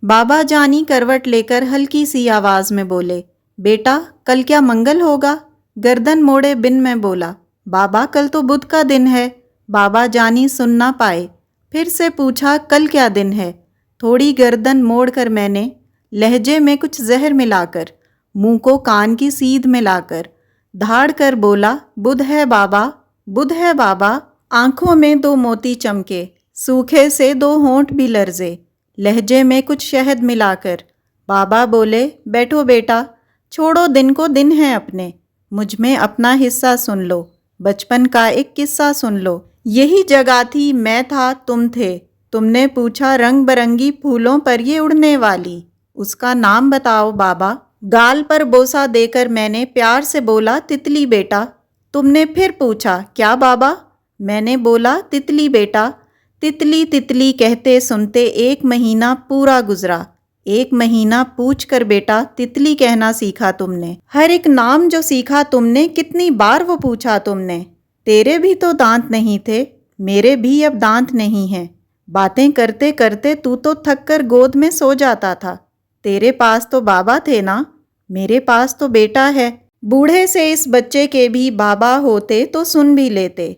बाबा जानी करवट लेकर हल्की सी आवाज में बोले, बेटा कल क्या मंगल होगा? गर्दन मोड़े बिन मैं बोला, बाबा कल तो बुध का दिन है। बाबा जानी सुन ना पाए, फिर से पूछा कल क्या दिन है? थोड़ी गर्दन मोड़कर मैंने लहजे में कुछ जहर मिलाकर, मुंह को कान की सीध मिलाकर धाड़ कर बोला, बुध है बाबा, बुध है बाबा। आंखों में दो मोती चमके, सूखे से दो होंठ भी लर्जे, लहजे में कुछ शहद मिलाकर बाबा बोले, बैठो बेटा, छोड़ो दिन को दिन है अपने, मुझ में अपना हिस्सा सुन लो, बचपन का एक किस्सा सुन लो। यही जगह थी, मैं था, तुम थे, तुमने पूछा रंग बरंगी फूलों पर ये उड़ने वाली, उसका नाम बताओ बाबा। गाल पर बोसा देकर मैंने प्यार से बोला, तितली बेटा। तुमने फिर पूछा, क्या बाबा? मैंने बोला, तितली बेटा। तितली तितली कहते सुनते 1 महीना पूरा गुजरा। 1 महीना पूछ कर बेटा तितली कहना सीखा तुमने। हर एक नाम जो सीखा तुमने, कितनी बार वो पूछा तुमने। तेरे भी तो दांत नहीं थे, मेरे भी अब दांत नहीं हैं। बातें करते करते तू तो थक कर गोद में सो जाता था। तेरे पास तो बाबा थे ना, मेरे पास तो बेटा है। बूढ़े से इस बच्चे के भी बाबा होते तो सुन भी लेते,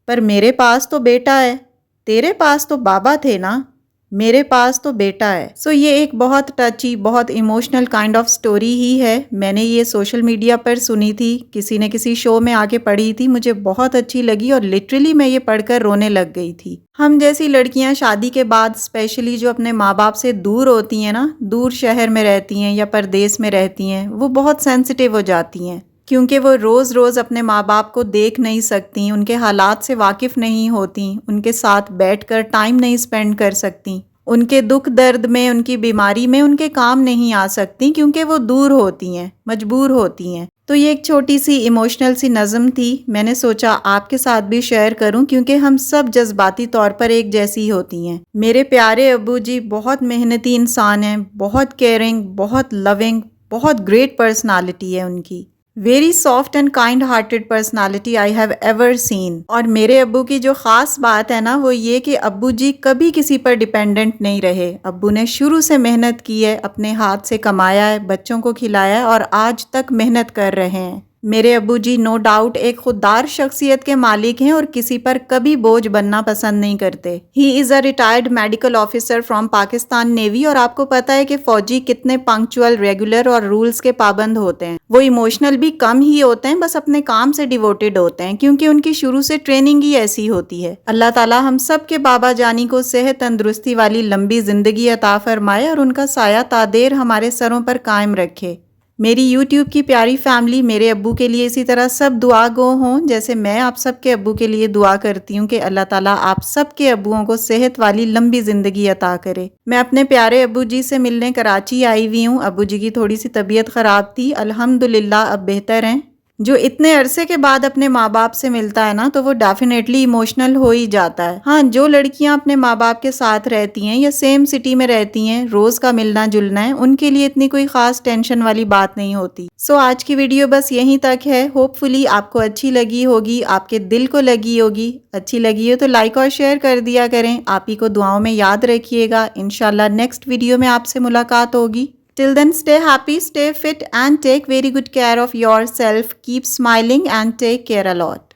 पर मेरे पास तो बेटा है। तेरे पास तो बाबा थे ना, मेरे पास तो बेटा है। सो ये एक बहुत टची, बहुत इमोशनल काइंड ऑफ स्टोरी ही है। मैंने ये सोशल मीडिया पर सुनी थी, किसी ने किसी शो में आके पढ़ी थी, मुझे बहुत अच्छी लगी और लिटरली मैं ये पढ़कर रोने लग गई थी। हम जैसी लड़कियां शादी के बाद स्पेशली जो अपने माँ बाप से दूर होती हैं ना, दूर शहर में रहती हैं या परदेश में रहती हैं, वो बहुत सेंसिटिव हो जाती हैं, क्योंकि वो रोज़ रोज़ अपने माँ बाप को देख नहीं सकती, उनके हालात से वाकिफ़ नहीं होती, उनके साथ बैठकर टाइम नहीं स्पेंड कर सकती, उनके दुख दर्द में, उनकी बीमारी में उनके काम नहीं आ सकती, क्योंकि वो दूर होती हैं, मजबूर होती हैं। तो ये एक छोटी सी इमोशनल सी नज़म थी, मैंने सोचा आपके साथ भी शेयर करूं, क्योंकि हम सब जज्बाती तौर पर एक जैसी होती हैं। मेरे प्यारे अब्बू जी बहुत मेहनती इंसान हैं, बहुत केयरिंग, बहुत लविंग, बहुत ग्रेट पर्सनालिटी है उनकी। Very soft and kind hearted personality I have ever seen. और मेरे अब्बू की जो ख़ास बात है ना, वो ये कि अब्बू जी कभी किसी पर डिपेंडेंट नहीं रहे। अब्बू ने शुरू से मेहनत की है, अपने हाथ से कमाया है, बच्चों को खिलाया है और आज तक मेहनत कर रहे हैं। मेरे अब्बू जी नो डाउट एक खुददार शख्सियत के मालिक हैं और किसी पर कभी बोझ बनना पसंद नहीं करते। He is a retired medical officer from Pakistan navy. और आपको पता है कि फौजी कितने पंक्चुअल, रेगुलर और रूल्स के पाबंद होते हैं। वो इमोशनल भी कम ही होते हैं, बस अपने काम से डिवोटेड होते हैं, क्योंकि उनकी शुरू से ट्रेनिंग ही ऐसी होती है। अल्लाह ताला हम सब के बाबा जानी को सेहत तंदुरुस्ती वाली लंबी जिंदगी अता फरमाए और उनका साया तादेर हमारे सरों पर कायम रखे। मेरी YouTube की प्यारी फैमिली, मेरे अब्बू के लिए इसी तरह सब दुआ गो हों, जैसे मैं आप सबके अब्बू के लिए दुआ करती हूँ कि अल्लाह ताला आप सबके अब्बुओं को सेहत वाली लंबी ज़िंदगी अता करे। मैं अपने प्यारे अब्बू जी से मिलने कराची आई हुई हूँ। अब्बू जी की थोड़ी सी तबीयत ख़राब थी, अल्हम्दुलिल्लाह अब बेहतर हैं। जो इतने अरसे के बाद अपने माँ बाप से मिलता है ना, तो वो डेफिनेटली इमोशनल हो ही जाता है। हाँ, जो लड़कियां अपने माँ बाप के साथ रहती हैं या सेम सिटी में रहती हैं, रोज का मिलना जुलना है, उनके लिए इतनी कोई खास टेंशन वाली बात नहीं होती। सो आज की वीडियो बस यहीं तक है। होपफुली आपको अच्छी लगी होगी, आपके दिल को लगी होगी। अच्छी लगी हो तो लाइक और शेयर कर दिया करें। आप ही को दुआओं में याद रखिएगा। इंशाल्लाह नेक्स्ट वीडियो में आपसे मुलाकात होगी। Till then, stay happy, stay fit and take very good care of yourself. Keep smiling and take care a lot.